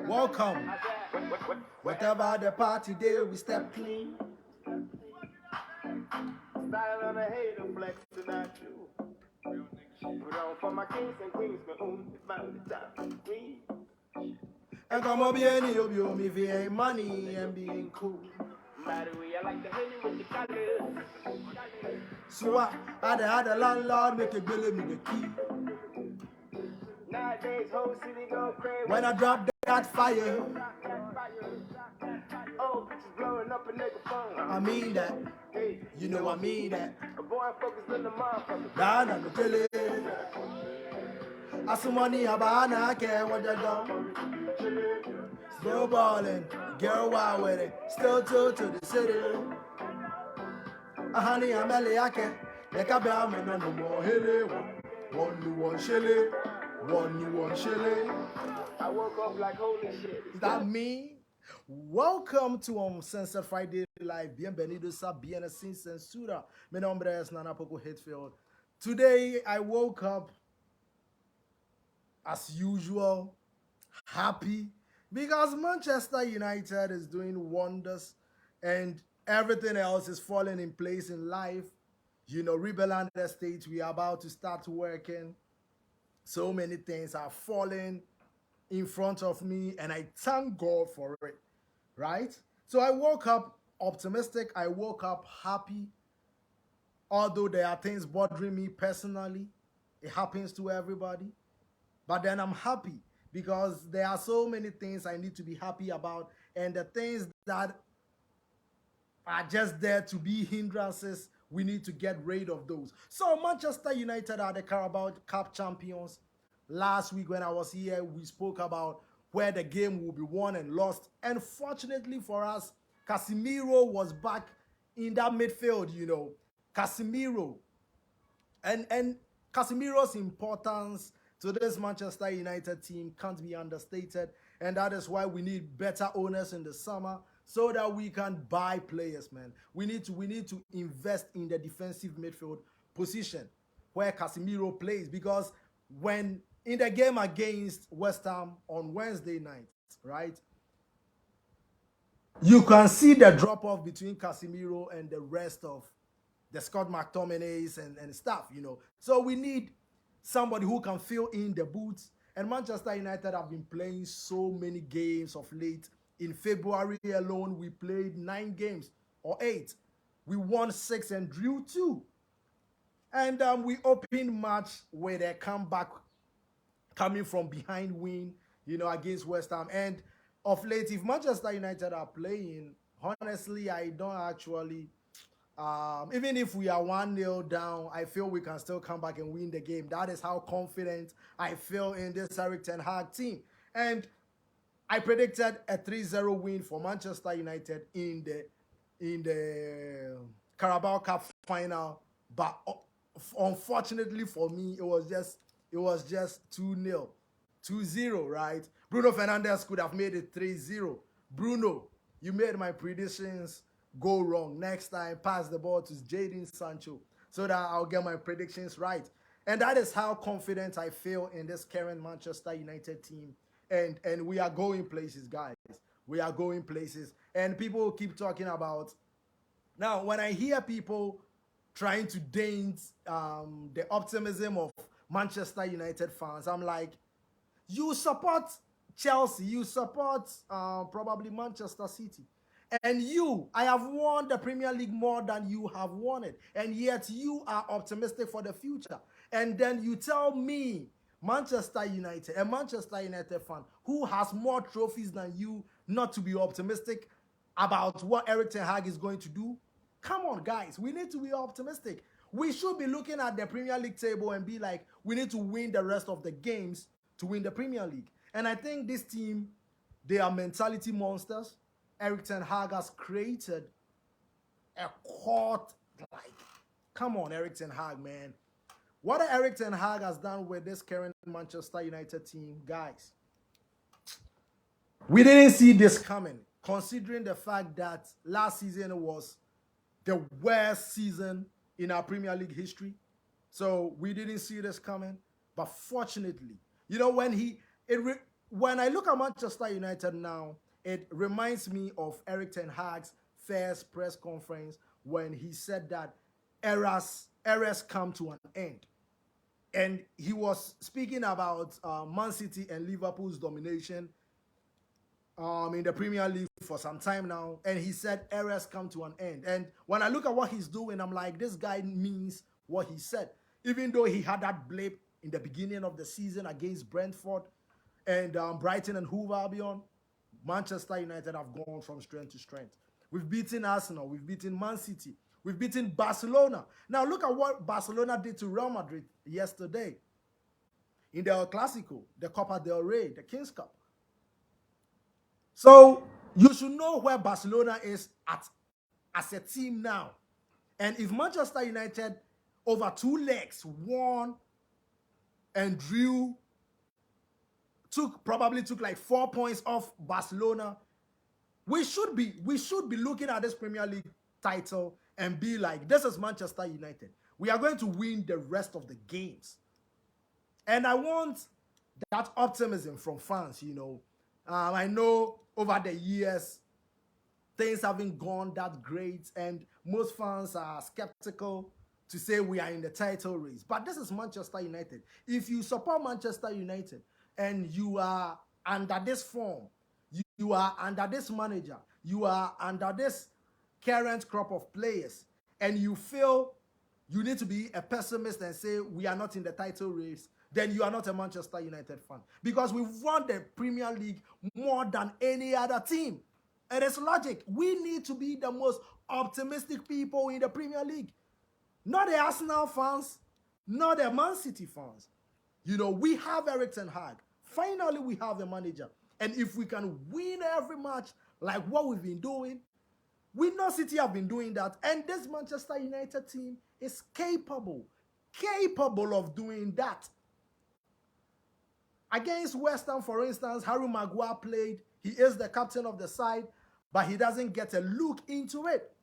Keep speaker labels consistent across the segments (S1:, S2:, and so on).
S1: Welcome. Whatever the party day, we step clean.
S2: Style on a hater flex tonight too. Put on for my kings and queens, but it's about the time. Queen.
S1: And come up here, you me VA money and being cool.
S2: By the way, I like the honey with the colors.
S1: So I had a landlord make a bill me the key.
S2: Nowadays, whole city go crazy.
S1: When I drop that fire,
S2: oh, bitches blowing up a nigga phone.
S1: I mean that.
S2: Hey,
S1: You know I mean that.
S2: a boy focused on the motherfucker.
S1: Down on the jelly. I some money about I care what they done. Still ballin', girl wild with it. Still true to the city. Honey, I'm Eliake. Like a bell, man, no more hilly. One new one shilly. One new one shilly.
S2: I woke up like holy shit.
S1: Is that me? Welcome to Uncensored Friday Live. Bienvenidos a Bien Sin Censura. Mi nombre es Poku-Hitzfield. Today I woke up as usual, happy because Manchester United is doing wonders and everything else is falling in place in life. You know, Reunited Estate, we are about to start working. So many things are falling in front of me and I thank God for it, right? So I woke up optimistic, I woke up happy, although there are things bothering me personally. It happens to everybody, but then I'm happy because there are so many things I need to be happy about, and the things that are just there to be hindrances, we need to get rid of those. So Manchester United are the Carabao Cup champions. Last week when I was here, we spoke about where the game will be won and lost. And fortunately for us, Casemiro was back in that midfield, you know. Casemiro. And Casemiro's importance to this Manchester United team can't be understated. And that is why we need better owners in the summer so that we can buy players, man. We need to invest in the defensive midfield position where Casemiro plays, because when in the game against West Ham on Wednesday night, right, you can see the drop-off between Casemiro and the rest of the Scott McTominays and stuff, you know. So we need somebody who can fill in the boots. And Manchester United have been playing so many games of late. In February alone, we played 9 games or 8. We won 6 and drew 2. And we opened match with a comeback coming from behind win, you know, against West Ham. And of late, if Manchester United are playing, honestly, I don't actually, even if we are 1-0 down, I feel we can still come back and win the game. That is how confident I feel in this Erik Ten Hag team. And I predicted a 3-0 win for Manchester United in the Carabao Cup final, but unfortunately for me, it was just 2-0, 2-0, right? Bruno Fernandes could have made it 3-0. Bruno, you made my predictions go wrong. Next time, pass the ball to Jadon Sancho so that I'll get my predictions right. And that is how confident I feel in this current Manchester United team. And we are going places, guys. We are going places. And people keep talking about... Now, when I hear people trying to dent the optimism of Manchester United fans, I'm like, you support Chelsea, you support probably Manchester City. And I have won the Premier League more than you have won it. And yet you are optimistic for the future. And then you tell me, Manchester United, a Manchester United fan who has more trophies than you, not to be optimistic about what Erik Ten Hag is going to do. Come on, guys. We need to be optimistic. We should be looking at the Premier League table and be like, we need to win the rest of the games to win the Premier League. And I think this team, they are mentality monsters. Erik Ten Hag has created a court, like, come on, Erik Ten Hag, man. What Erik Ten Hag has done with this current Manchester United team, guys, we didn't see this coming, considering the fact that last season was the worst season in our Premier League history. So we didn't see this coming. But fortunately, you know, when when I look at Manchester United now, it reminds me of Erik Ten Hag's first press conference when he said that eras come to an end. And he was speaking about Man City and Liverpool's domination in the Premier League for some time now. And he said eras come to an end. And when I look at what he's doing, I'm like, this guy means what he said. Even though he had that blip in the beginning of the season against Brentford and Brighton and Hove Albion, Manchester United have gone from strength to strength. We've beaten Arsenal. We've beaten Man City. We've beaten Barcelona. Now look at what Barcelona did to Real Madrid yesterday in the El Clasico, the Copa del Rey, the Kings Cup. So you should know where Barcelona is as a team now. And if Manchester United over 2 legs won and drew, probably took like 4 points off Barcelona, we should be looking at this Premier League title and be like, this is Manchester United. We are going to win the rest of the games. And I want that optimism from fans, you know. I know over the years, things haven't gone that great, and most fans are skeptical to say we are in the title race. But this is Manchester United. If you support Manchester United and you are under this form, you are under this manager, you are under this current crop of players, and you feel you need to be a pessimist and say we are not in the title race, then you are not a Manchester United fan. Because we've won the Premier League more than any other team. And it's logic. We need to be the most optimistic people in the Premier League. Not the Arsenal fans, not the Man City fans. You know, we have Erik Ten Hag. Finally, we have a manager. And if we can win every match like what we've been doing, we know City have been doing that. And this Manchester United team is capable of doing that. Against West Ham, for instance, Harry Maguire played. He is the captain of the side, but he doesn't get a look into it.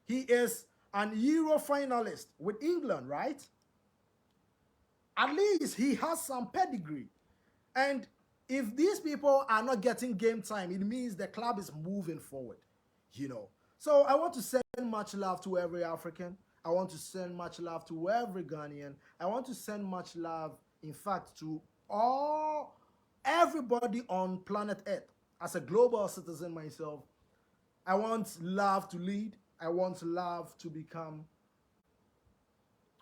S1: He is an Euro finalist with England, right? At least he has some pedigree. And if these people are not getting game time, it means the club is moving forward, you know. So I want to send much love to every African. I want to send much love to every Ghanaian. I want to send much love, in fact, to everybody on planet Earth. As a global citizen myself, I want love to lead. I want love to become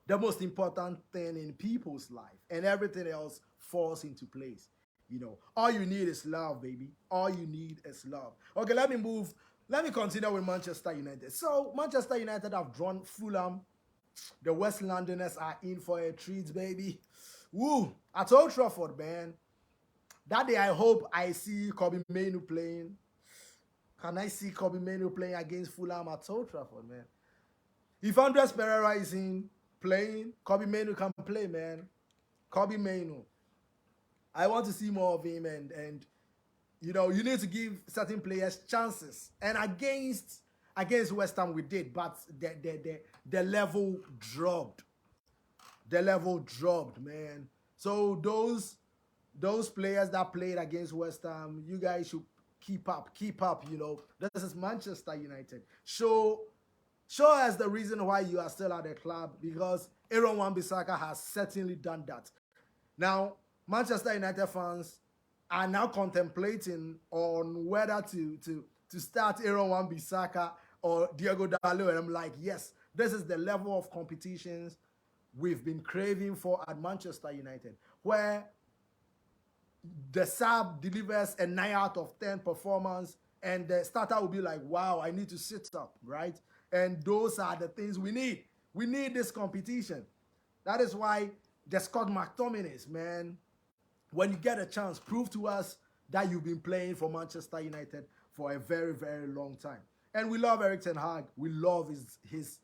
S1: the most important thing in people's life, and everything else falls into place. You know, all you need is love, baby. All you need is love. Okay, let me continue with Manchester United. So Manchester United have drawn Fulham. The West Londoners are in for a treat, baby. Woo! At Old Trafford, man. That day, I hope I see Kobe Mainoo playing. Can I see Kobe Mainoo playing against Fulham at Old Trafford, man? If Andres Pereira is in playing, Kobe Mainoo can play, man. Kobe Mainoo. I want to see more of him, and you know, you need to give certain players chances. And against West Ham we did, but the level dropped. The level dropped, man. So those players that played against West Ham, you guys should keep up, you know. This is Manchester United. Show us the reason why you are still at the club, because Aaron Wan-Bissaka has certainly done that. Now, Manchester United fans are now contemplating on whether to start Aaron Wan-Bissaka or Diogo Dalot, and I'm like, yes, this is the level of competitions we've been craving for at Manchester United, where the sub delivers a 9 out of 10 performance, and the starter will be like, wow, I need to sit up, right? And those are the things we need. We need this competition. That is why the Scott McTominays, man, when you get a chance, prove to us that you've been playing for Manchester United for a very, very long time. And we love Erik Ten Hag. We love his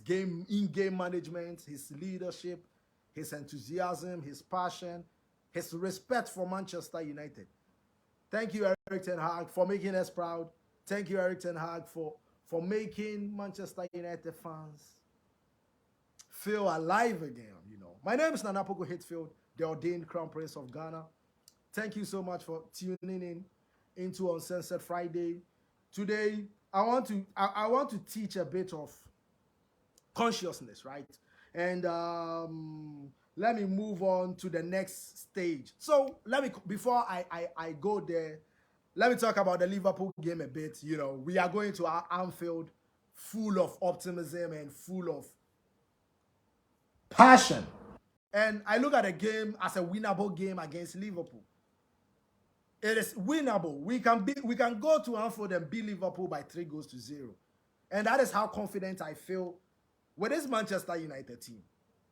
S1: game, in-game management, his leadership, his enthusiasm, his passion, his respect for Manchester United. Thank you, Erik Ten Hag, for making us proud. Thank you, Erik Ten Hag, for making Manchester United fans feel alive again, you know. My name is Poku-Hitzfield, the Ordained Crown Prince of Ghana. Thank you so much for tuning in into Uncensored Friday. Today, I want to teach a bit of consciousness, right? And let me move on to the next stage. So let me, before I go there, let me talk about the Liverpool game a bit. You know, we are going to our Anfield full of optimism and full of passion. And I look at the game as a winnable game against Liverpool. It is winnable. We can go to Anfield and beat Liverpool by 3-0. And that is how confident I feel with this Manchester United team.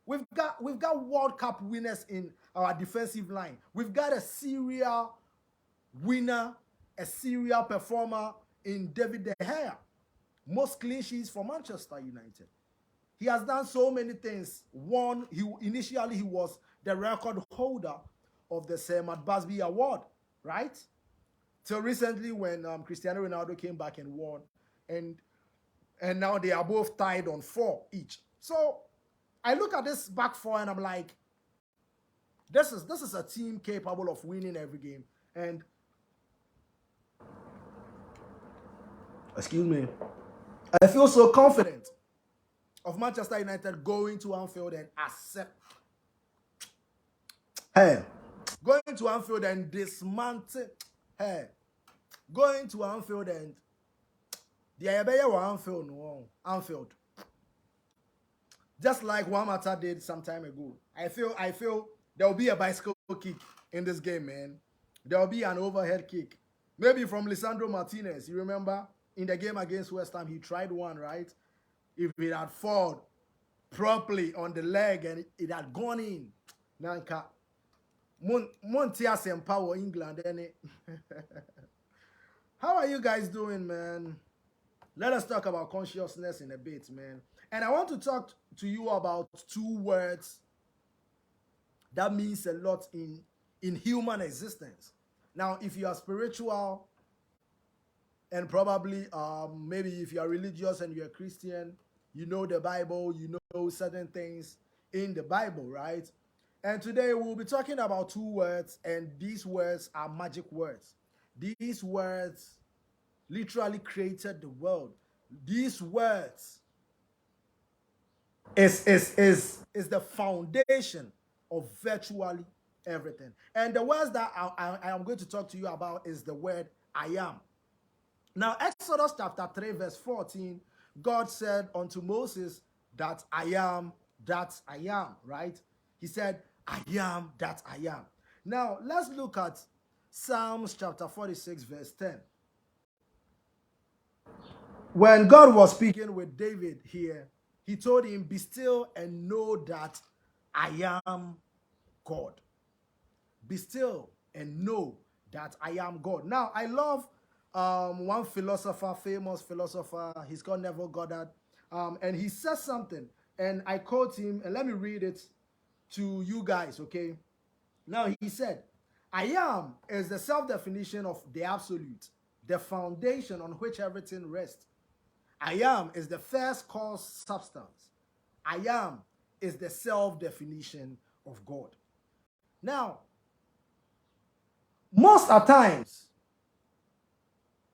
S1: We've got World Cup winners in our defensive line. We've got a serial winner, a serial performer in David De Gea. Most clean sheets for Manchester United. He has done so many things. One, initially he was the record holder of the Sir Matt Busby Award, right? Till recently when Cristiano Ronaldo came back and won, and now they are both tied on 4 each. So I look at this back four and I'm like, this is a team capable of winning every game. And excuse me, I feel so confident of Manchester United going to Anfield and going to Anfield and dismantle, going to Anfield and the Anfield, just like Wamata did some time ago. I feel there will be a bicycle kick in this game, man. There will be an overhead kick, maybe from Lisandro Martinez. You remember in the game against West Ham, he tried one, right? If it had fallen properly on the leg and it had gone in, Nanka, Montias and Power England, any. How are you guys doing, man? Let us talk about consciousness in a bit, man. And I want to talk to you about 2 words that means a lot in human existence. Now, if you are spiritual and probably maybe if you are religious and you're a Christian, you know the Bible, you know certain things in the Bible, right? And today we'll be talking about 2 words, and these words are magic words. These words literally created the world. These words is the foundation of virtually everything. And the words that I am going to talk to you about is the word I am. Now, Exodus chapter 3, verse 14, God said unto Moses that I am that I am, right? He said, I am that I am. Now, let's look at Psalms chapter 46, verse 10. When God was speaking with David here, he told him, be still and know that I am God. Be still and know that I am God. Now, I love one philosopher, famous philosopher, he's called Neville Goddard, and he says something, and I quote him, and let me read it to you guys, okay? Now, he said, I am is the self-definition of the absolute, the foundation on which everything rests. I am is the first cause substance. I am is the self-definition of God. Now, most of times,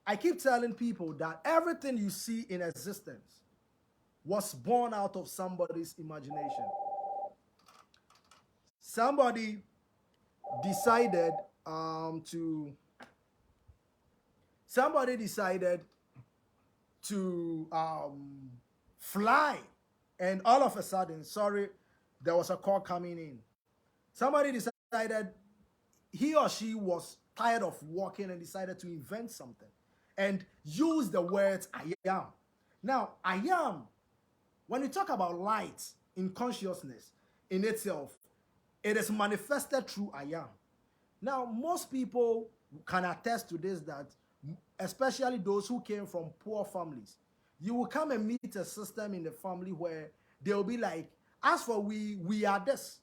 S1: I keep telling people that everything you see in existence was born out of somebody's imagination. Somebody decided to fly, and all of a sudden, sorry, there was a call coming in. Somebody decided he or she was tired of walking and decided to invent something and use the words I am. Now, I am, when you talk about light in consciousness in itself, it is manifested through I am. Now, most people can attest to this, that especially those who came from poor families, you will come and meet a system in the family where they'll be like, as for we are this,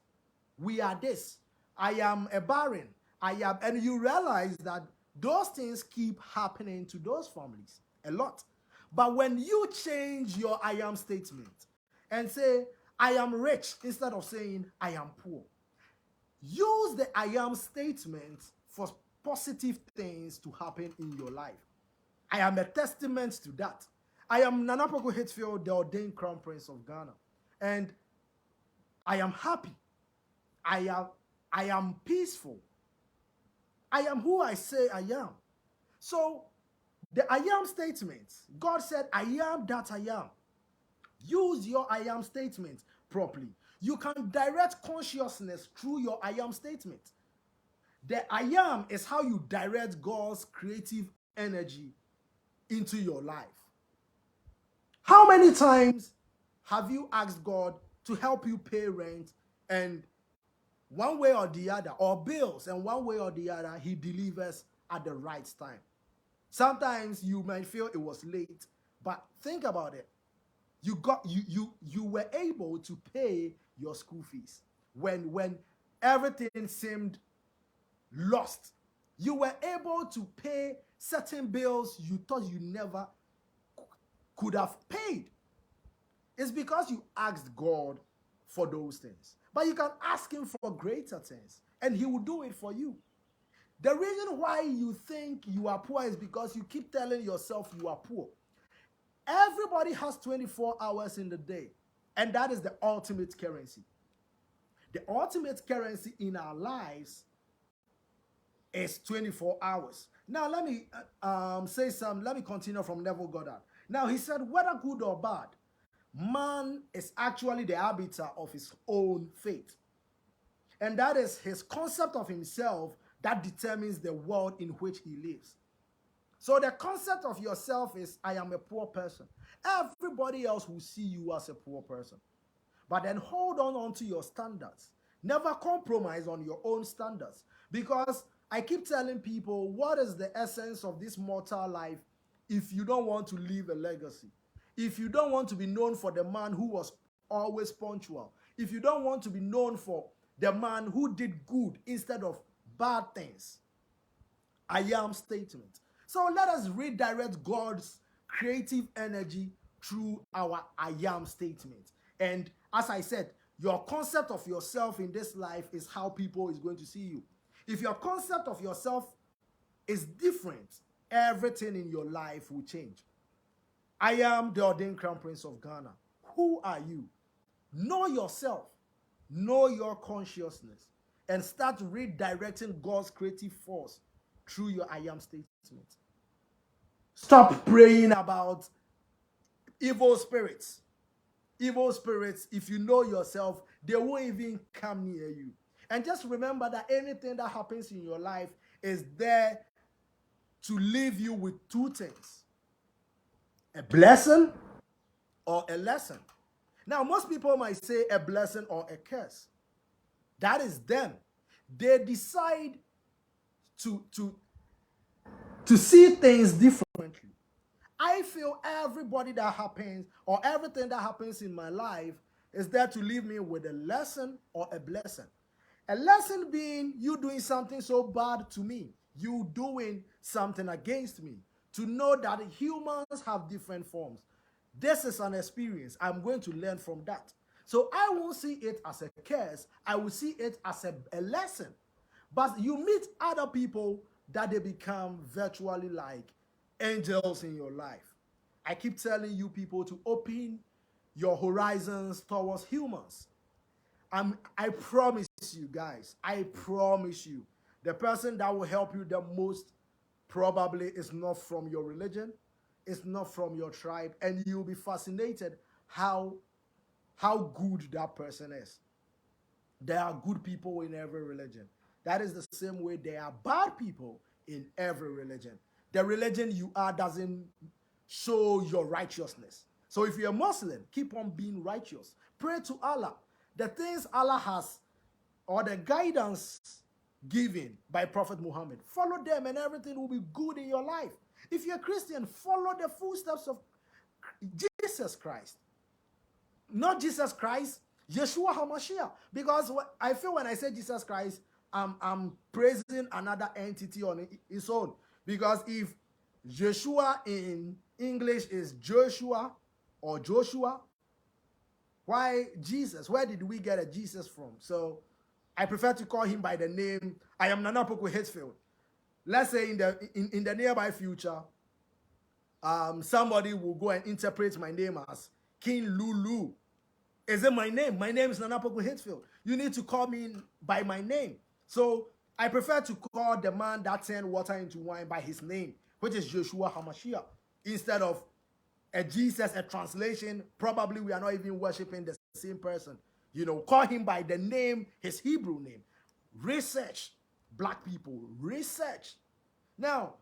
S1: I am a barren, I am, and you realize that those things keep happening to those families a lot. But when you change your I am statement and say, I am rich, instead of saying, I am poor, use the I am statement for positive things to happen in your life. I am a testament to that. I am Nana Poku-Hitzfield, the ordained crown prince of Ghana. And I am happy. I am peaceful. I am who I say I am. So the I am statement, God said, I am that I am. Use your I am statement properly. You can direct consciousness through your I am statement. The I am is how you direct God's creative energy into your life. How many times have you asked God to help you pay rent, and one way or the other, or bills, and one way or the other, he delivers at the right time? Sometimes you might feel it was late, but think about it. You were able to pay your school fees when everything seemed lost. You were able to pay certain bills you thought you never could have paid. It's because you asked God for those things. But you can ask him for greater things, and he will do it for you. The reason why you think you are poor is because you keep telling yourself you are poor. Everybody has 24 hours in the day, and that is the ultimate currency. The ultimate currency in our lives is 24 hours. Now, let me let me continue from Neville Goddard. Now, he said, whether good or bad, man is actually the arbiter of his own fate. And that is his concept of himself that determines the world in which he lives. So the concept of yourself is, I am a poor person. Everybody else will see you as a poor person. But then hold on to your standards. Never compromise on your own standards. Because I keep telling people, what is the essence of this mortal life if you don't want to leave a legacy? If you don't want to be known for the man who was always punctual. If you don't want to be known for the man who did good instead of bad things. I am statement. So let us redirect God's creative energy through our I am statement. And as I said, your concept of yourself in this life is how people is going to see you. If your concept of yourself is different, everything in your life will change. I am the ordained crown prince of Ghana. Who are you? Know yourself. Know your consciousness. And start redirecting God's creative force through your I am statement. Stop praying about evil spirits. Evil spirits, if you know yourself, they won't even come near you. And just remember that anything that happens in your life is there to leave you with two things: a blessing or a lesson. Now, most people might say a blessing or a curse. That is them. They decide to see things differently. I feel everybody that happens or everything that happens in my life is there to leave me with a lesson or a blessing. A lesson being you doing something so bad to me, you doing something against me, to know that humans have different forms. This is an experience. I'm going to learn from that. So I won't see it as a curse. I will see it as a lesson. But you meet other people that they become virtually like angels in your life. I keep telling you people to open your horizons towards humans. I promise you guys, I promise you, the person that will help you the most probably is not from your religion, it's not from your tribe, and you'll be fascinated how good that person is. There are good people in every religion. That is the same way there are bad people in every religion. The religion you are doesn't show your righteousness. So if you're a Muslim, keep on being righteous. Pray to Allah. The things Allah has, or the guidance given by Prophet Muhammad, follow them and everything will be good in your life. If you're a Christian, follow the footsteps of Jesus Christ. Not Jesus Christ, Yeshua HaMashiach. Because I feel when I say Jesus Christ, I'm praising another entity on its own. Because if Yeshua in English is Joshua or Joshua, why Jesus? Where did we get a Jesus from? So I prefer to call him by the name, I am Nana Poku-Hitzfield. let's say in the nearby future, somebody will go and interpret my name as King Lulu. Is it my name? My name is Nana Poku-Hitzfield. You need to call me by my name. So I prefer to call the man that turned water into wine by his name, which is Joshua HaMashiach, instead of a Jesus, a translation. Probably we are not even worshiping the same person. You know, call him by the name, his Hebrew name. Research, black people, research. Now,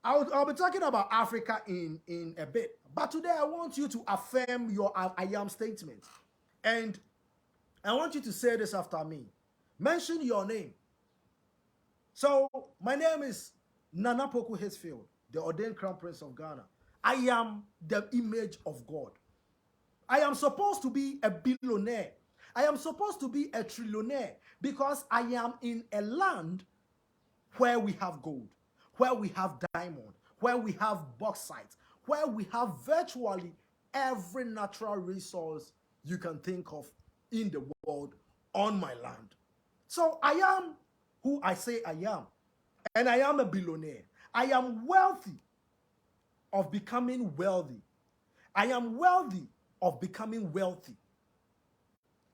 S1: I'll be talking about Africa in a bit. But today I want you to affirm your I am statement. And I want you to say this after me. Mention your name. So, my name is Nana Poku-Hitzfield, the ordained crown prince of Ghana. I am the image of God. I am supposed to be a billionaire. I am supposed to be a trillionaire because I am in a land where we have gold, where we have diamond, where we have bauxite, where we have virtually every natural resource you can think of in the world on my land. So I am who I say I am, and I am a billionaire. I am wealthy of becoming wealthy. I am wealthy of becoming wealthy.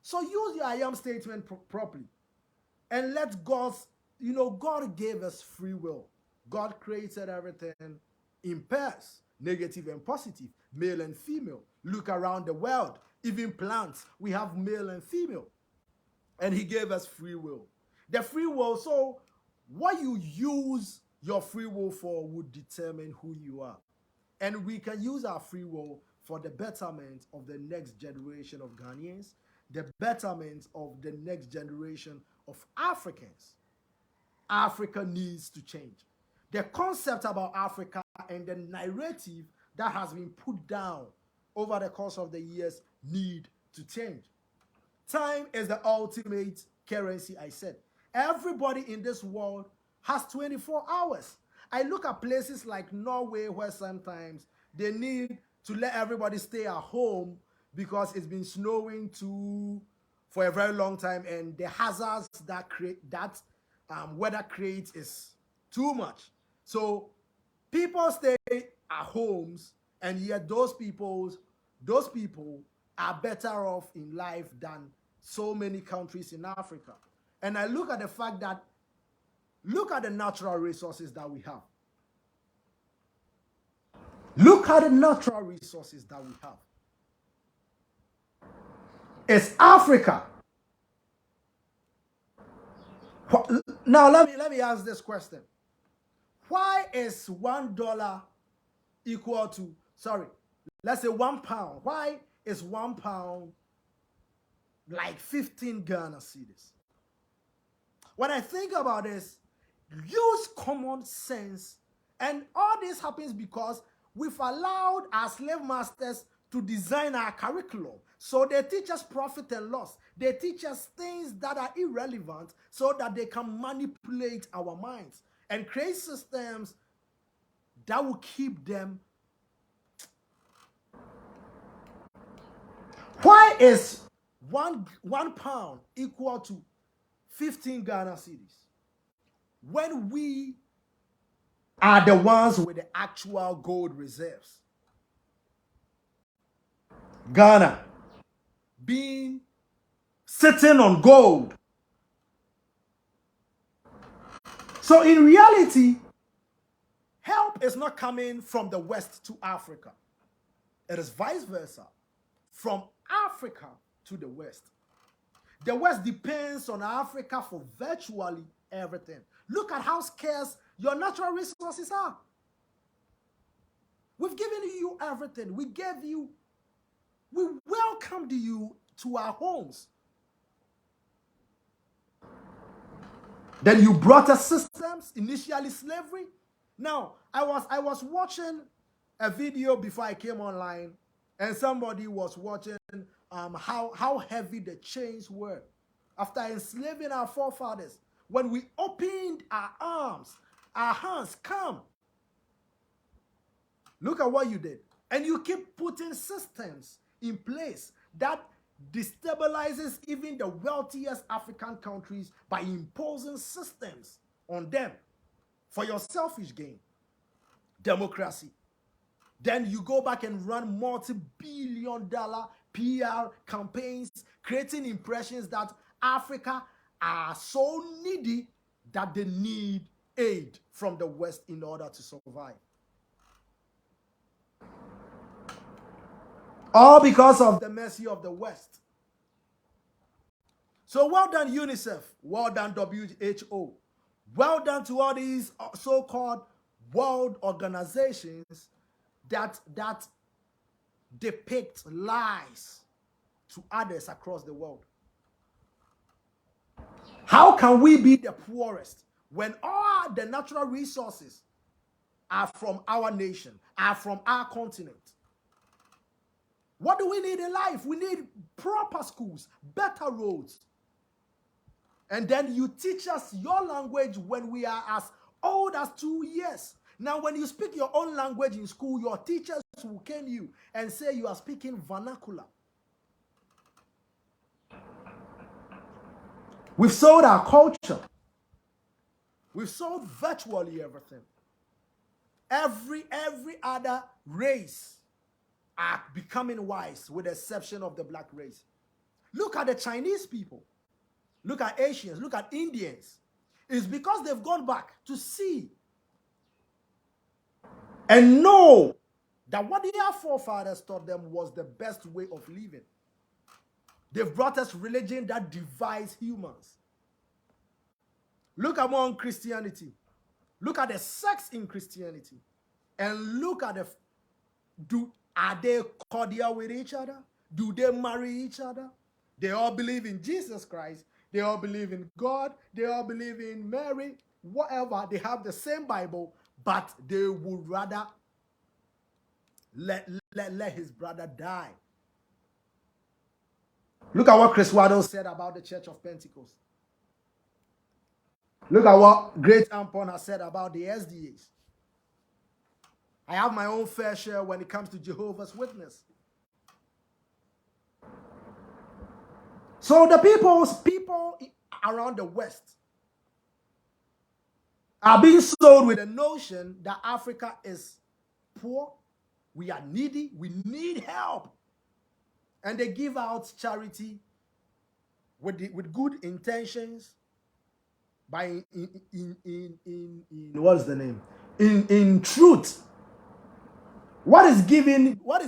S1: So use your I am statement properly, and let God's, God gave us free will. God created everything in pairs, negative and positive, male and female. Look around the world, even plants, we have male and female. And he gave us free will. The free will, so what you use your free will for would determine who you are. And we can use our free will for the betterment of the next generation of Ghanaians, the betterment of the next generation of Africans. Africa needs to change. The concept about Africa and the narrative that has been put down over the course of the years need to change. Time is the ultimate currency, I said. Everybody in this world has 24 hours. I look at places like Norway where sometimes they need to let everybody stay at home because it's been snowing for a very long time, and the hazards that weather creates is too much. So people stay at homes, and yet those people are better off in life than so many countries in Africa. And I look at the fact that, look at the natural resources that we have. Look at the natural resources that we have. It's Africa. Now let me ask this question. Why is $1 equal to, let's say £1? Why is £1 like 15 Ghana cedis? When I think about this, use common sense. And all this happens because we've allowed our slave masters to design our curriculum. So they teach us profit and loss. They teach us things that are irrelevant so that they can manipulate our minds and create systems that will keep them. Why is one pound equal to 15 Ghana cedis when we are the ones with the actual gold reserves? Ghana being sitting on gold. So in reality, help is not coming from the West to Africa. It is vice versa, from Africa to the West. The West depends on Africa for virtually everything. Look at how scarce your natural resources are. We've given you everything. We welcomed you to our homes. Then you brought us systems, initially slavery. Now, I was watching a video before I came online, and somebody was watching how heavy the chains were after enslaving our forefathers. When we opened our arms, our hands, come. Look at what you did. And you keep putting systems in place that destabilizes even the wealthiest African countries by imposing systems on them. for your selfish gain. Democracy. Then you go back and run multi-billion-dollar PR campaigns, creating impressions that Africa are so needy that they need aid from the West in order to survive. All because of the mercy of the West. So well done, UNICEF. Well done, WHO. Well done to all these so-called world organizations that depict lies to others across the world. How can we be the poorest when all the natural resources are from our nation, are from our continent? What do we need in life? We need proper schools, better roads. And then you teach us your language when we are as old as 2 years. Now, when you speak your own language in school, your teachers will cane you and say you are speaking vernacular. We've sold our culture. We've sold virtually everything. Every other race are becoming wise, with the exception of the black race. Look at the Chinese people. Look at Asians. Look at Indians. It's because they've gone back to see and know that what their forefathers taught them was the best way of living. They've brought us religion that divides humans. Look among Christianity. Look at the sex in Christianity. And look at are they cordial with each other? Do they marry each other? They all believe in Jesus Christ. They all believe in God. They all believe in Mary. Whatever. They have the same Bible, but they would rather let his brother die. Look at what Chris Waddle said about the Church of Pentecost. Look at what Great Ampon has said about the SDAs. I have my own fair share when it comes to Jehovah's Witness. So the people around the West are being sold with the notion that Africa is poor, we are needy, we need help. And they give out charity with good intentions by what's the name? In truth. What is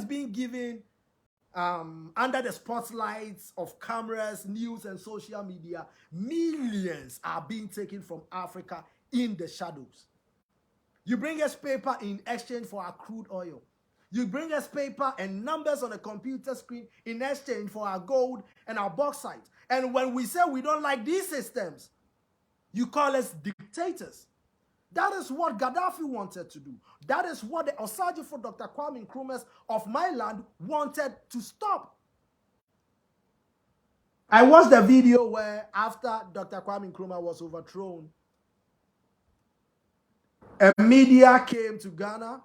S1: being given under the spotlights of cameras, news, and social media, millions are being taken from Africa in the shadows. You bring us paper in exchange for our crude oil. You bring us paper and numbers on a computer screen in exchange for our gold and our bauxite. And when we say we don't like these systems, you call us dictators. That is what Gaddafi wanted to do. That is what the Osage for Dr. Kwame Nkrumah of my land wanted to stop. I watched the video where after Dr. Kwame Nkrumah was overthrown, a media came to Ghana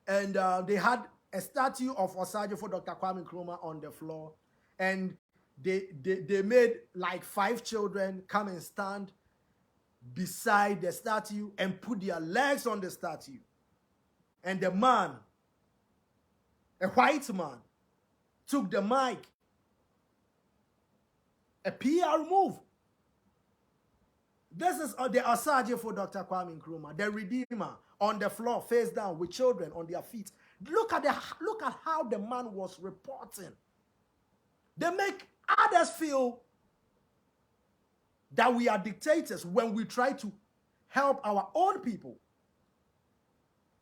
S1: and they had a statue of Osage for Dr. Kwame Nkrumah on the floor. And they made like 5 children come and stand beside the statue and put their legs on the statue. And the man, a white man, took the mic. A PR move. This is the Osage for Dr. Kwame Nkrumah, the Redeemer, on the floor, face down, with children on their feet. Look at how the man was reporting. They make others feel that we are dictators when we try to help our own people.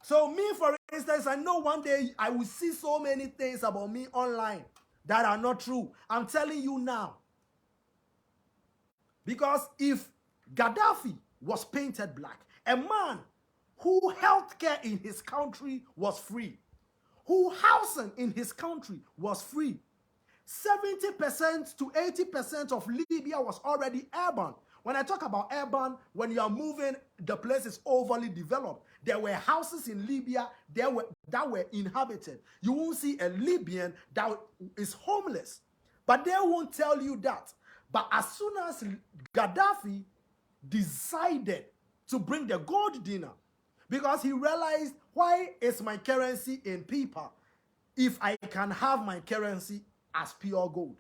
S1: So me, for instance, I know one day I will see so many things about me online that are not true. I'm telling you now. Because if Gaddafi was painted black, a man who healthcare in his country was free, who housing in his country was free, 70% to 80% of Libya was already urban. When I talk about urban, when you are moving, the place is overly developed. There were houses in Libya that were inhabited. You won't see a Libyan that is homeless. But they won't tell you that. But as soon as Gaddafi decided to bring the gold dinar, because he realized, why is my currency in paper if I can have my currency as pure gold?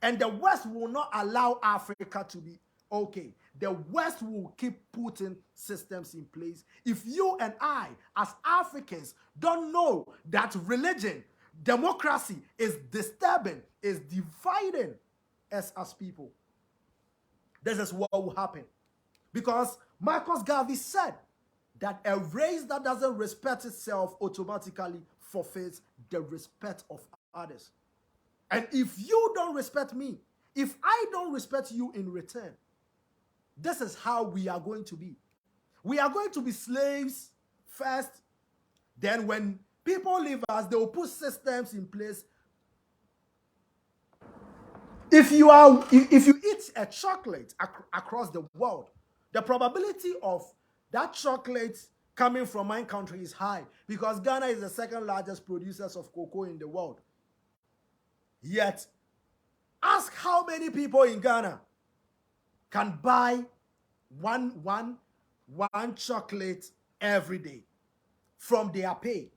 S1: And the West will not allow Africa to be okay. The West will keep putting systems in place. If you and I, as Africans, don't know that religion, democracy is disturbing, is dividing us as people, this is what will happen. Because Marcus Garvey said that a race that doesn't respect itself automatically forfeits the respect of others. And if you don't respect me, if I don't respect you in return, this is how we are going to be. We are going to be slaves first. Then when people leave us, they will put systems in place. If you eat a chocolate across the world, the probability of that chocolate coming from my country is high, because Ghana is the second largest producer of cocoa in the world. Yet, ask how many people in Ghana can buy one chocolate every day from their pay.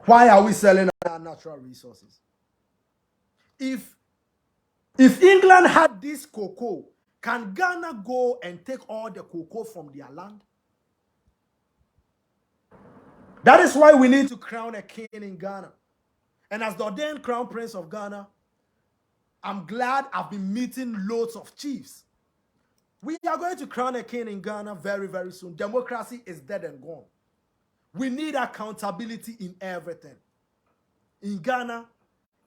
S1: Why are we selling our natural resources? If England had this cocoa, can Ghana go and take all the cocoa from their land? That is why we need to crown a king in Ghana. And as the ordained crown prince of Ghana, I'm glad I've been meeting loads of chiefs. We are going to crown a king in Ghana very, very soon. Democracy is dead and gone. We need accountability in everything. In Ghana,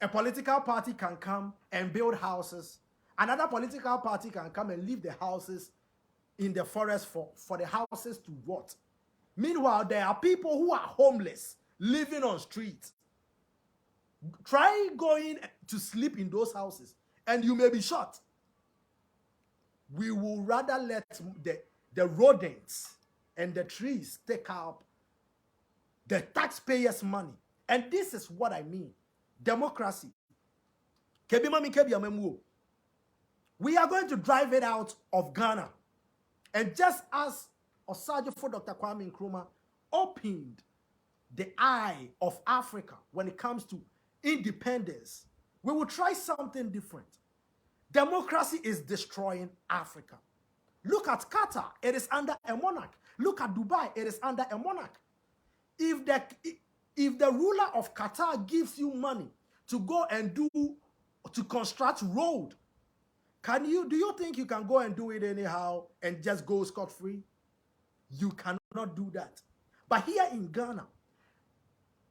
S1: a political party can come and build houses. Another political party can come and leave the houses in the forest for the houses to rot. Meanwhile, there are people who are homeless, living on streets. Try going to sleep in those houses, and you may be shot. We will rather let the rodents and the trees take up the taxpayers' money. And this is what I mean. Democracy. We are going to drive it out of Ghana. And just as Osajifo Dr. Kwame Nkrumah opened the eye of Africa when it comes to independence, we will try something different. Democracy is destroying Africa. Look at Qatar, it is under a monarch. Look at Dubai, it is under a monarch. If the ruler of Qatar gives you money to go and to construct road, do you think you can go and do it anyhow and just go scot-free? You cannot do that. But here in Ghana,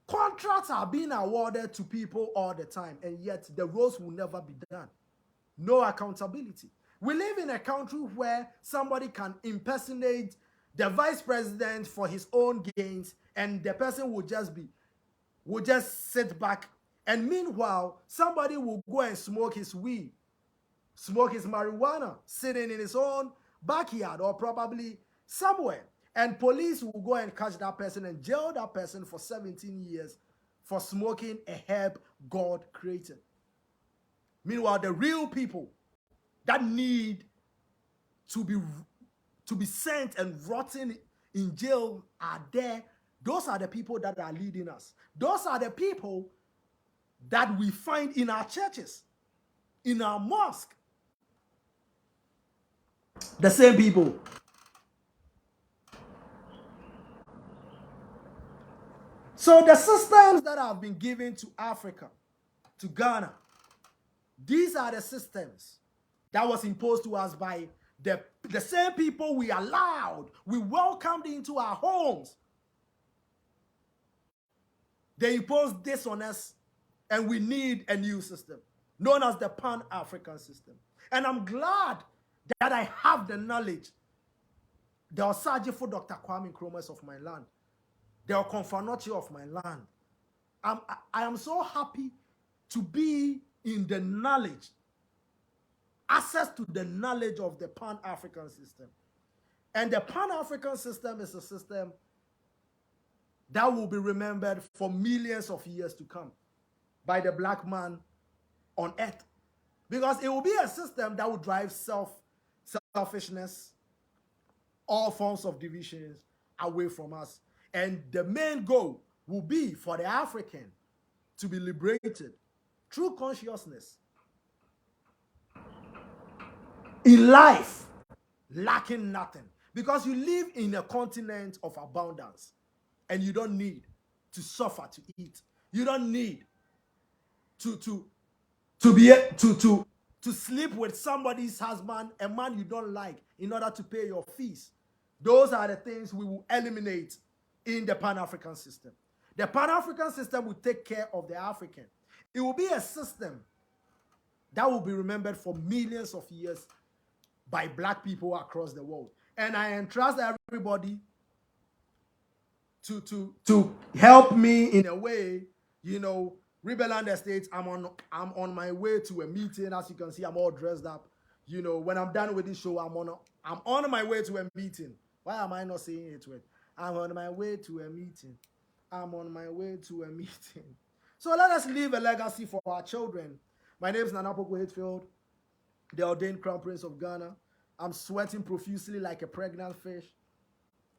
S1: contracts are being awarded to people all the time, and yet the roads will never be done. No accountability. We live in a country where somebody can impersonate the vice president for his own gains, and the person will just sit back. And meanwhile, somebody will go and smoke his weed, smoke his marijuana, sitting in his own backyard or probably somewhere. And police will go and catch that person and jail that person for 17 years for smoking a herb God created. Meanwhile, the real people that need to be sent and rotting in jail are there. Those are the people that are leading us. Those are the people that we find in our churches, in our mosque. The same people. So the systems that have been given to Africa, to Ghana, these are the systems that was imposed to us by the same people we allowed, we welcomed into our homes. They imposed this on us, and we need a new system known as the Pan-African system. And I'm glad that I have the knowledge, the Osajifo Dr. Kwame Nkrumah of my land, the Okonfanochi of my land. I am so happy to be in the knowledge, access to the knowledge of the Pan-African system. And the Pan-African system is a system that will be remembered for millions of years to come by the black man on earth. Because it will be a system that will drive selfishness, all forms of divisions away from us. And the main goal will be for the African to be liberated through consciousness. In life, lacking nothing. Because you live in a continent of abundance and you don't need to suffer to eat. You don't need to sleep with somebody's husband, a man you don't like, in order to pay your fees. Those are the things we will eliminate in the Pan-African system. The Pan-African system will take care of the African. It will be a system that will be remembered for millions of years by black people across the world. And I entrust everybody to help me in a way, Rebelland Estates, I'm on my way to a meeting. As you can see, I'm all dressed up. When I'm done with this show, I'm on my way to a meeting. Why am I not saying it with? I'm on my way to a meeting. I'm on my way to a meeting. So let us leave a legacy for our children. My name is Poku-Hitzfield, the ordained Crown Prince of Ghana. I'm sweating profusely like a pregnant fish.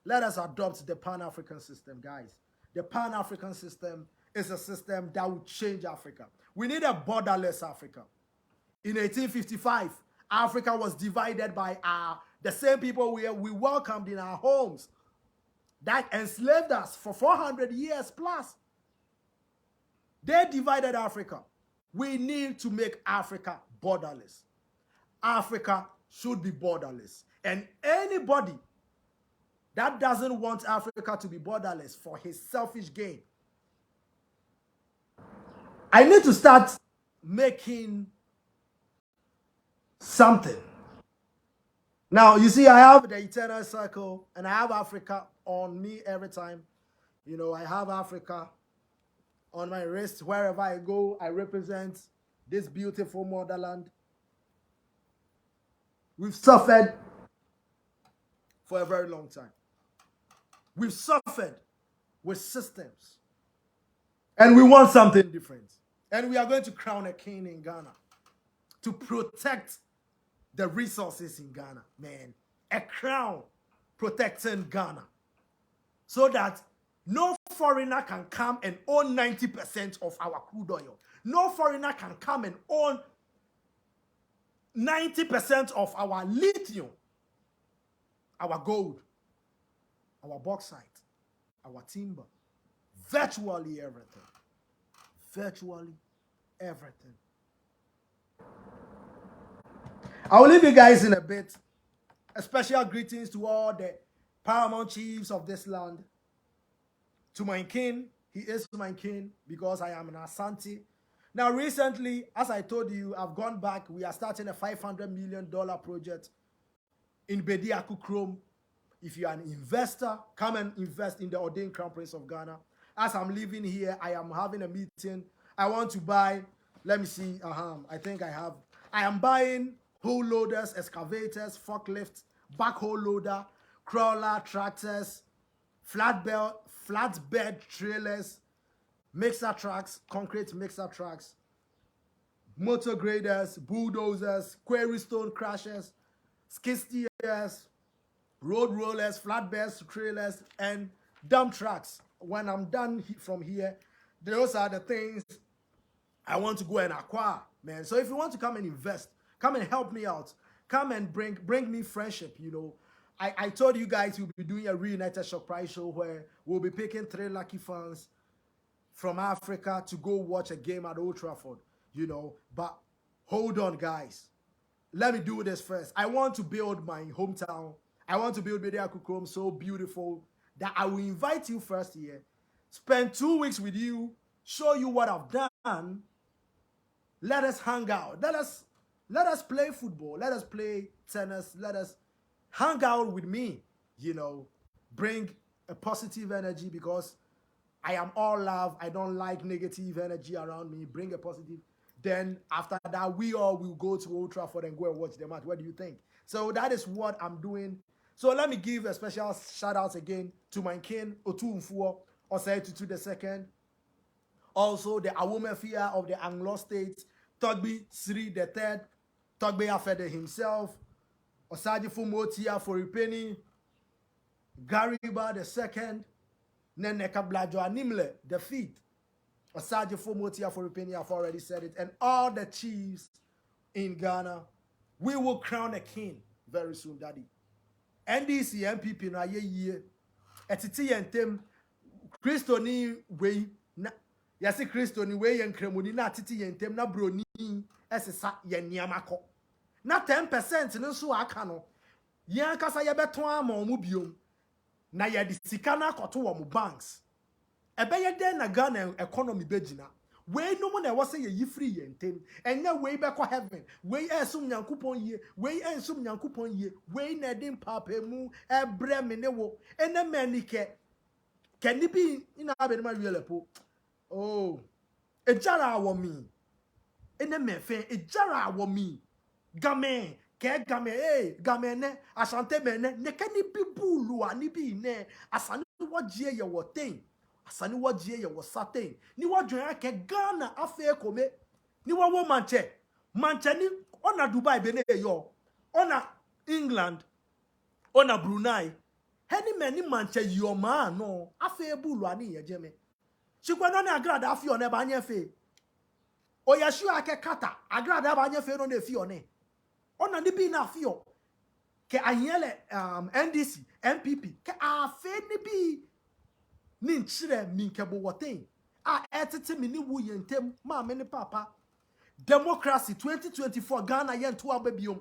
S1: Let us adopt the Pan-African system, guys. The Pan-African system is a system that will change Africa. We need a borderless Africa. In 1855, Africa was divided by the same people we welcomed in our homes that enslaved us for 400 years plus. They divided Africa. We need to make Africa borderless. Africa should be borderless. And anybody that doesn't want Africa to be borderless for his selfish gain, I need to start making something. Now, you see, I have the eternal circle, and I have Africa on me every time. I have Africa on my wrist. Wherever I go, I represent this beautiful motherland. We've suffered for a very long time. We've suffered with systems. And we want something different. And we are going to crown a king in Ghana to protect the resources in Ghana, man. A crown protecting Ghana. So that no foreigner can come and own 90% of our crude oil. No foreigner can come and own 90% of our lithium, our gold, our bauxite, our timber, virtually everything. Virtually everything. I will leave you guys in a bit. A special greetings to all the paramount chiefs of this land. To my king, he is my king because I am an Asante. Now, recently, as I told you, I've gone back. We are starting a $500 million project in Bediako-Poku. If you are an investor, come and invest in the Ordained Crown Prince of Ghana. As I'm living here, I am having a meeting. I want to buy, let me see, I am buying hole loaders, excavators, forklifts, backhoe loader, crawler, tractors, flatbed trailers, mixer trucks, concrete mixer trucks, motor graders, bulldozers, quarry stone crushers, skid steers, road rollers, flatbeds, trailers, and dump trucks. When I'm done from here, those are the things I want to go and acquire, man. So if you want to come and invest, come and help me out. Come and bring me friendship, I told you guys we'll be doing a Reunited Shock Prize show where we'll be picking 3 lucky fans from Africa to go watch a game at Old Trafford, But hold on, guys. Let me do this first. I want to build my hometown. I want to build Bediako-Poku so beautiful that I will invite you first here, spend 2 weeks with you, show you what I've done. Let us hang out. Let us play football. Let us play tennis. Let us hang out with me, bring a positive energy because I am all love. I don't like negative energy around me. Bring a positive. Then after that, we all will go to Old Trafford and go and watch the match. What do you think? So that is what I'm doing. So let me give a special shout out again to my king, Otu Mfuo, Osei Tutu II. Also, the Awomefia of the Anglo States, Togbi Sri III, Togbe Afede himself, Osajifo Motia for Repeni, Gariba the second, Neneka Blajo Animle, the fifth. Osajifo Motia for Repeni, I've already said it, and all the chiefs in Ghana. We will crown a king very soon, Daddy. NDC MPP na ye etiti yentem Christo ni we na yase Christo ni we yenkremoni na atiti yentem na broni esesa ye niamako na 10% ne so aka no yen kasa ye beton ama omu biom na ye de sika na akoto wo mu banks ebe ye den na Ghana economy begina we no mo na wo say ye free yentem enya we be ko heaven we esum nyankopon ye we ensum nyankopon ye we na dem papa mu ebre me ne wo ene manike keni bi ina abedi ma wiele po oh ejara awo mi ene mefe ejara awo mi game ke game game ne asante me ne keni bi bulu ani bi ne asani wo gie ye wo ten asani wo gie ye wo saten ni wo dwan ke Ghana afa ekome ni wo manche ni ona Dubai be ne yo ona England ona Brunei heni meni manche yo ma no afa ebulu ani ye jeme chikwa no na agrada afi one ba anye fe oyashu ake kata agrada ba anye fe no na fi one ona ni bi na afi o ke anyele NDC MPP ke afa ni bi ni nchire minkebo woten a etete mi ni wu yentem ma me ni papa democracy 2024 Ghana yentu abebiom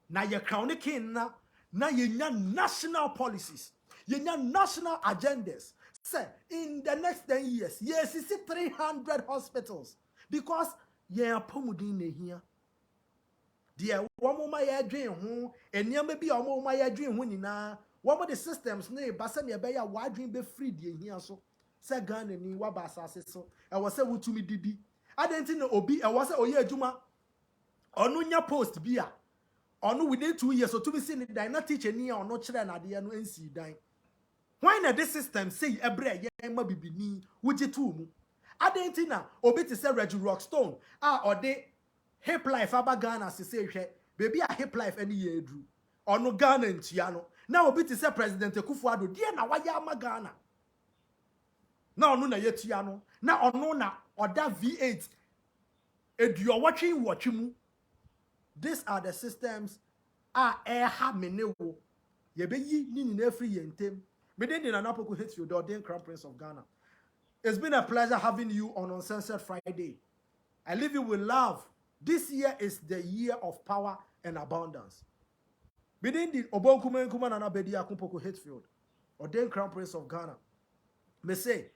S1: na ye crown king na yenya national policies yenya national agendas say in the next 10 years yes you see 300 hospitals because ye apomudin na hia de womo ma ye dwen ho eniam bi omo ma ye dwen ho nyina womo the systems na ba se ne be ya wadwen be free de hia so say Ghana ni wa ba asase so e wo se wutumi didi adenti na obi e wo se oye adwuma onu nya post bia onu within 2 years so to be seen the na teacher ni onu kire na de no nsi dan why na this system say ebre ye ma bibini wuji tu mu adenti na obi te say Reggie Rockstone ode hip life aba Ghana se hwe baby a hip life any ye edru onu Ghana ntia no na obi te say President Akufo-Addo die na waya ama Ghana na onu na yetua no na onu na oda V8 eduo watwe mu. These are the systems ha menewo ye be yi ni na free yentem me den na Poku-Hitzfield, the Ordained Crown Prince of Ghana. It's been a pleasure having you on Uncensored Friday. I leave you with love. This year is the year of power and abundance. Within the Obonkumen na Bediako-Poku-Hitzfield, Ordained Crown Prince of Ghana. Me say,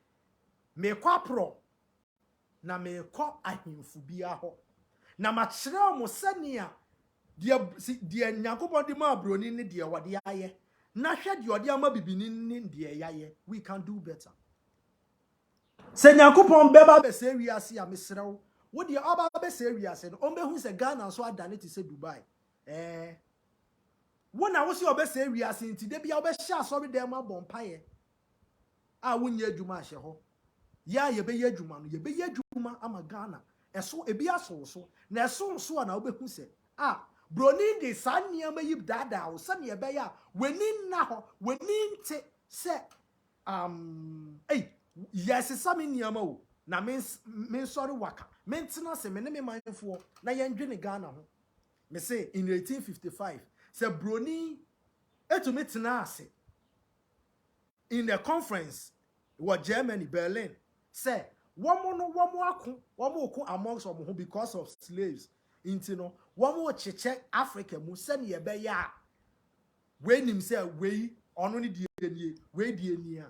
S1: me kwa pro na me kwa ahimfu bia ho. Na machira mo sania die nyankopon di ma broni ni die wade aye. Na hwe die ode ama bibini ni die yaye. We can do better. Se nyankopon beba be se wiase a mesrew. Wo die oba be se wiase no ombehu se Ghana so adane ti se Dubai. Wona wo se oba se wiase nti de bia oba hia so be dem abompaye. A wonye adwuma ahye ho. Ya ye be ye adwuma no ye be ye adwuma ama Ghana. Eso ebi aso so na eso so na obehu se broni de sanya ma yib dada o se ne be ya weni na ho weni nte se yes sami niama o na men sorry waka men tena se me ne me manfo na ye ndwe ne Ghana ho me say in 1855 se broni etumi tena ase in a conference in Germany, Berlin say womo amongst them who because of slaves into no womo cheche Africa mu send ye be ya when him say we only die we die nia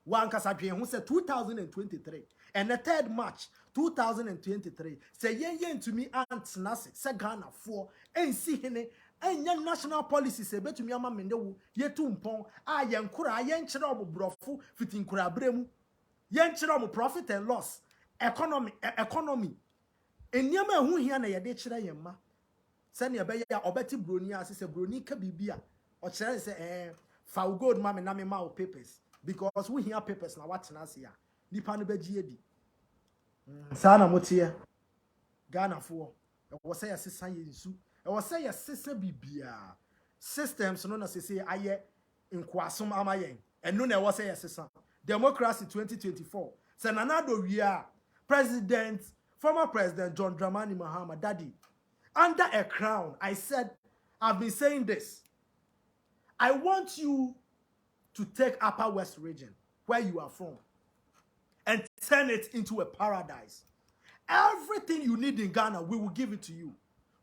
S1: one kasa dwen hu say 2023 and the 3rd March 2023 say yen to me aunt nase say Ghana for ensi hene enya national policy say betumi ama mende wo yetu mpon yen kura yen kire obobrofo fitin kura bremu yen kire omo profit and loss economy eniama hu hia na yede kire yen ma se ne be ya obeti broni ase se broni ka bibia o kire se fa gold ma me na me ma papers because we hear papers na what na ase ya nipa no beji edi sa na motie Ghana fo wo say asesa yensu I was say a system bibia systems no na say aye nkwasom amayen and no na was say a system democracy 2024 say nanado wia former president John Dramani Mahama daddy under a crown. I said, I've been saying this. I want you to take Upper West region where you are from and turn it into a paradise. Everything you need in Ghana, we will give it to you.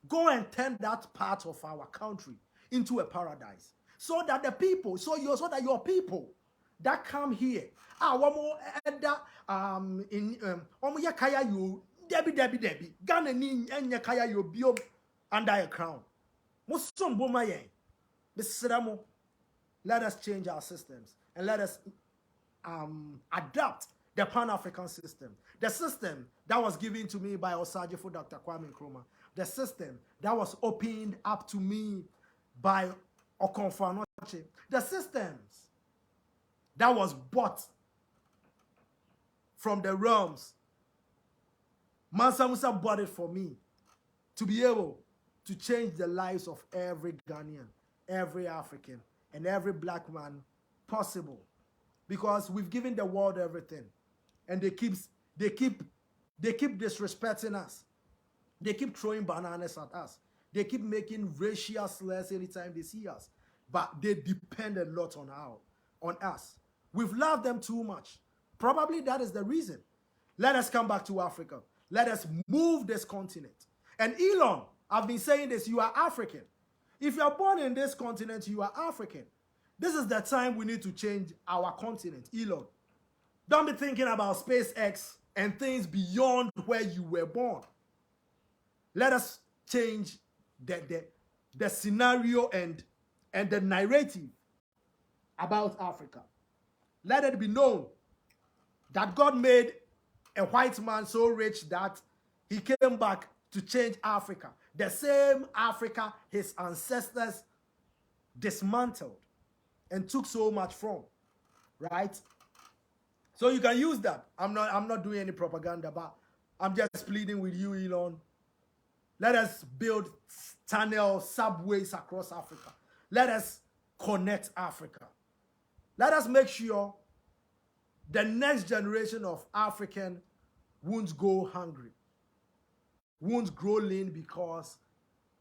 S1: Go and turn that part of our country into a paradise. So that the people, so that your people that come here, Debbie, Ghana ni enye kaya yo biom under a crown. Musum boma yen. Let us change our systems and let us adapt the Pan-African system. The system that was given to me by Osajifo Dr. Kwame Nkrumah. The system that was opened up to me by Okonfo Anoche. The systems that was bought from the realms. Mansa Musa bought it for me to be able to change the lives of every Ghanaian, every African, and every black man possible. Because we've given the world everything. And they keep disrespecting us. They keep throwing bananas at us. They keep making racial slurs anytime they see us. But they depend a lot on us. We've loved them too much. Probably that is the reason. Let us come back to Africa. Let us move this continent. And Elon, I've been saying this, you are African. If you are born in this continent, you are African. This is the time we need to change our continent, Elon. Don't be thinking about SpaceX and things beyond where you were born. Let us change the scenario and the narrative about Africa. Let it be known that God made a white man so rich that he came back to change Africa. The same Africa his ancestors dismantled and took so much from, right? So you can use that. I'm not doing any propaganda, but I'm just pleading with you, Elon. Let us build tunnels, subways across Africa. Let us connect Africa. Let us make sure the next generation of African won't go hungry, won't grow lean because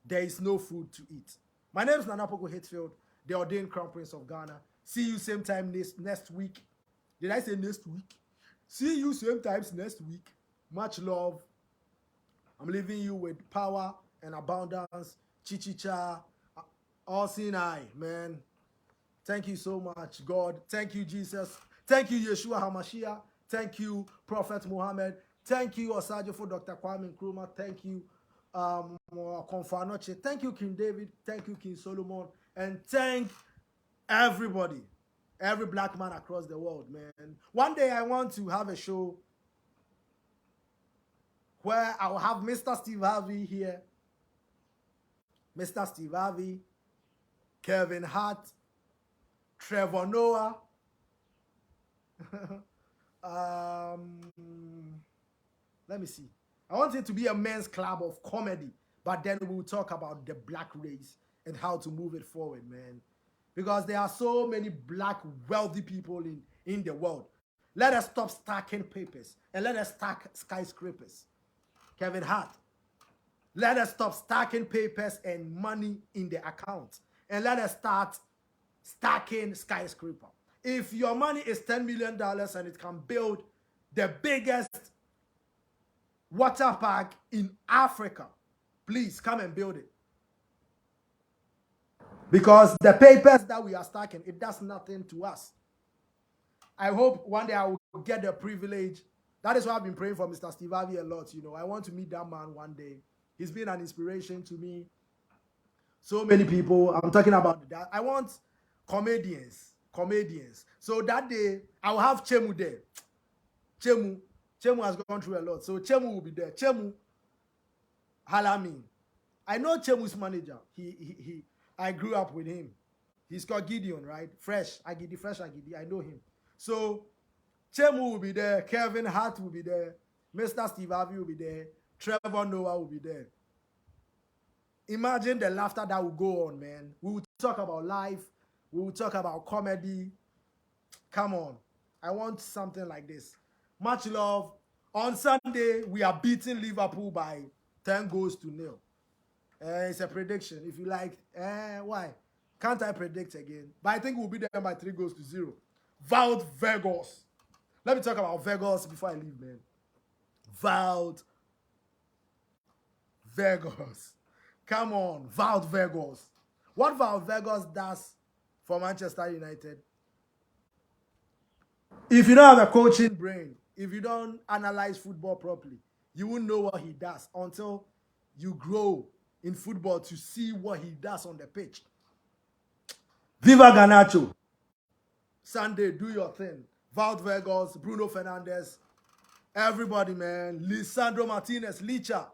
S1: there is no food to eat. My name is Poku-Hitzfield, the Ordained Crown Prince of Ghana. See you same time next week. Did I say next week? See you same times next week. Much love. I'm leaving you with power and abundance. Chichicha. All seeing eye, man. Thank you so much, God. Thank you, Jesus. Thank you, Yeshua HaMashiach. Thank you, Prophet Muhammad. Thank you, Osajifo Dr. Kwame Nkrumah. Thank you, Okonfo Anoche. Thank you, King David. Thank you, King Solomon. And thank everybody, every black man across the world, man. One day I want to have a show where I will have Mr. Steve Harvey here, Mr. Steve Harvey, Kevin Hart, Trevor Noah, let me see. I want it to be a men's club of comedy, but then we'll talk about the black race and how to move it forward, man. Because there are so many black wealthy people in the world. Let us stop stacking papers and let us stack skyscrapers. Kevin Hart. Let us stop stacking papers and money in the account. And let us start stacking skyscraper. If your money is $10 million and it can build the biggest water park in Africa, please come and build it. Because the papers that we are stacking, it does nothing to us. I hope one day I will get the privilege. That is why I've been praying for Mr. Steve Harvey a lot. You know, I want to meet that man one day. He's been an inspiration to me. So many people. I'm talking about that. I want comedians. So that day, I will have Chemu there. Chemu has gone through a lot. So Chemu will be there. Chemu Halami. I know Chemu's manager. I grew up with him. He's called Gideon, right? Fresh Agidi. I know him. So Chemu will be there. Kevin Hart will be there. Mr. Steve Harvey will be there. Trevor Noah will be there. Imagine the laughter that will go on, man. We will talk about life. We will talk about comedy. Come on. I want something like this. Much love. On Sunday, we are beating Liverpool by 10 goals to nil. It's a prediction. If you like, why? Can't I predict again? But I think we'll beat them by 3 goals to 0. Wout Weghorst. Let me talk about Weghorst before I leave, man. Wout Weghorst. Come on, Wout Weghorst. What Wout Weghorst does for Manchester United, if you don't have a coaching brain, if you don't analyze football properly, you won't know what he does until you grow in football to see what he does on the pitch. Viva Garnacho. Sunday, do your thing. Wout Weghorst, Bruno Fernandes, everybody, man. Lisandro Martinez, Licha.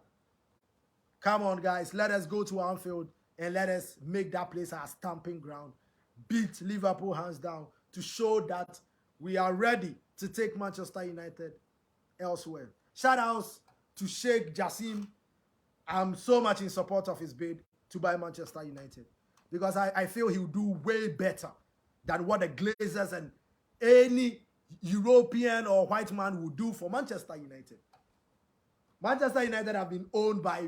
S1: Come on, guys. Let us go to Anfield and let us make that place our stamping ground. Beat Liverpool hands down to show that we are ready to take Manchester United elsewhere. Shout outs to Sheikh Jassim. I'm so much in support of his bid to buy Manchester United because I feel he'll do way better than what the Glazers and any European or white man would do for Manchester United. Manchester United have been owned by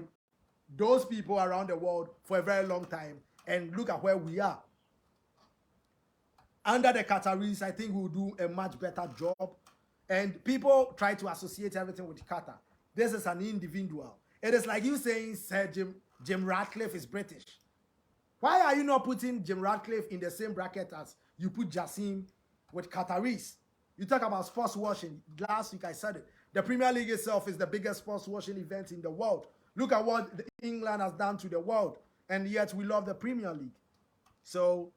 S1: those people around the world for a very long time, and look at where we are. Under the Qataris, I think we'll do a much better job. And people try to associate everything with Qatar. This is an individual. It is like you saying Sir Jim Ratcliffe is British. Why are you not putting Jim Ratcliffe in the same bracket as you put Jassim with Qataris? You talk about sports washing. Last week I said it. The Premier League itself is the biggest sports washing event in the world. Look at what England has done to the world. And yet we love the Premier League. So,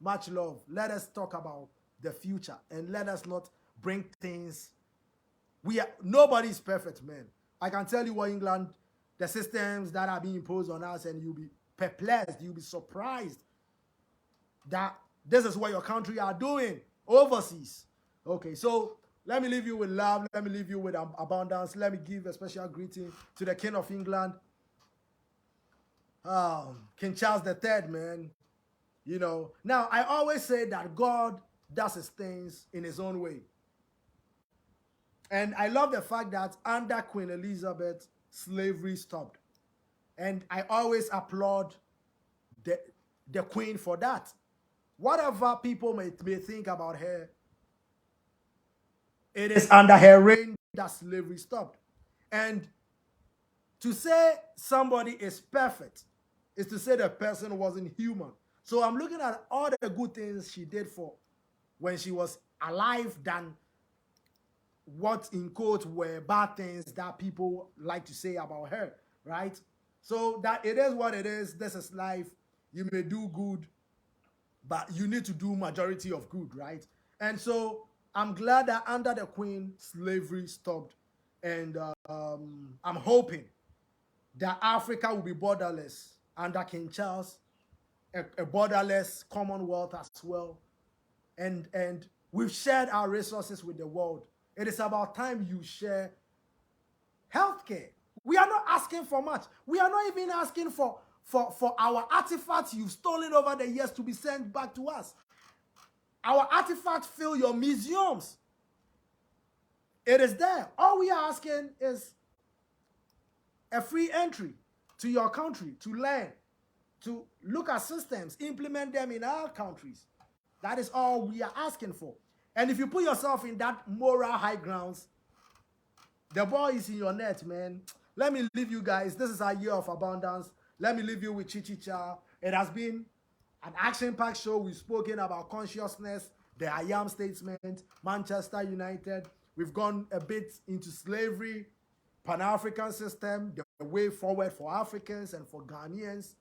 S1: much love. Let us talk about the future. And let us not bring things. Nobody is perfect, man. I can tell you what England, the systems that are being imposed on us, and you'll be perplexed. You'll be surprised that this is what your country are doing overseas. Okay, so let me leave you with love. Let me leave you with abundance. Let me give a special greeting to the King of England, King Charles III, man. You know, now I always say that God does his things in his own way. And I love the fact that under Queen Elizabeth, slavery stopped. And I always applaud the Queen for that. Whatever people may think about her, it is under her reign that slavery stopped. And to say somebody is perfect is to say the person wasn't human. So I'm looking at all the good things she did for when she was alive than what in quotes were bad things that people like to say about her, right? So that it is what it is. This is life. You may do good, but you need to do majority of good, right? And so I'm glad that under the Queen, slavery stopped. And I'm hoping that Africa will be borderless under King Charles, a borderless Commonwealth as well. And we've shared our resources with the world. It is about time you share healthcare. We are not asking for much. We are not even asking for our artifacts you've stolen over the years to be sent back to us. Our artifacts fill your museums. It is there. All we are asking is a free entry to your country to learn, to look at systems, implement them in our countries. That is all we are asking for. And if you put yourself in that moral high grounds, the ball is in your net, man. Let me leave you guys. This is our year of abundance. Let me leave you with Chichicha. It has been an action-packed show. We've spoken about consciousness, the I am statement, Manchester United. We've gone a bit into slavery, Pan-African system, the way forward for Africans and for Ghanaians,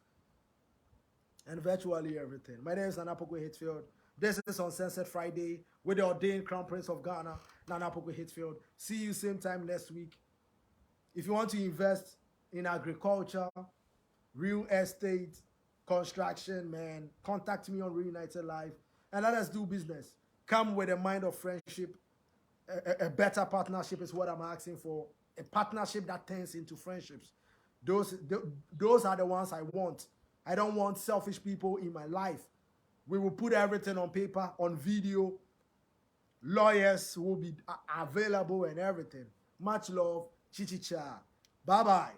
S1: and virtually everything. My name is Poku-Hitzfield. This is Uncensored Friday with the Ordained Crown Prince of Ghana, Poku-Hitzfield. See you same time next week. If you want to invest in agriculture, real estate, construction, man, contact me on Reunited Live and let us do business. Come with a mind of friendship. A better partnership is what I'm asking for. A partnership that turns into friendships. Those are the ones I want. I don't want selfish people in my life. We will put everything on paper, on video. Lawyers will be available and everything. Much love. Chichicha. Bye-bye.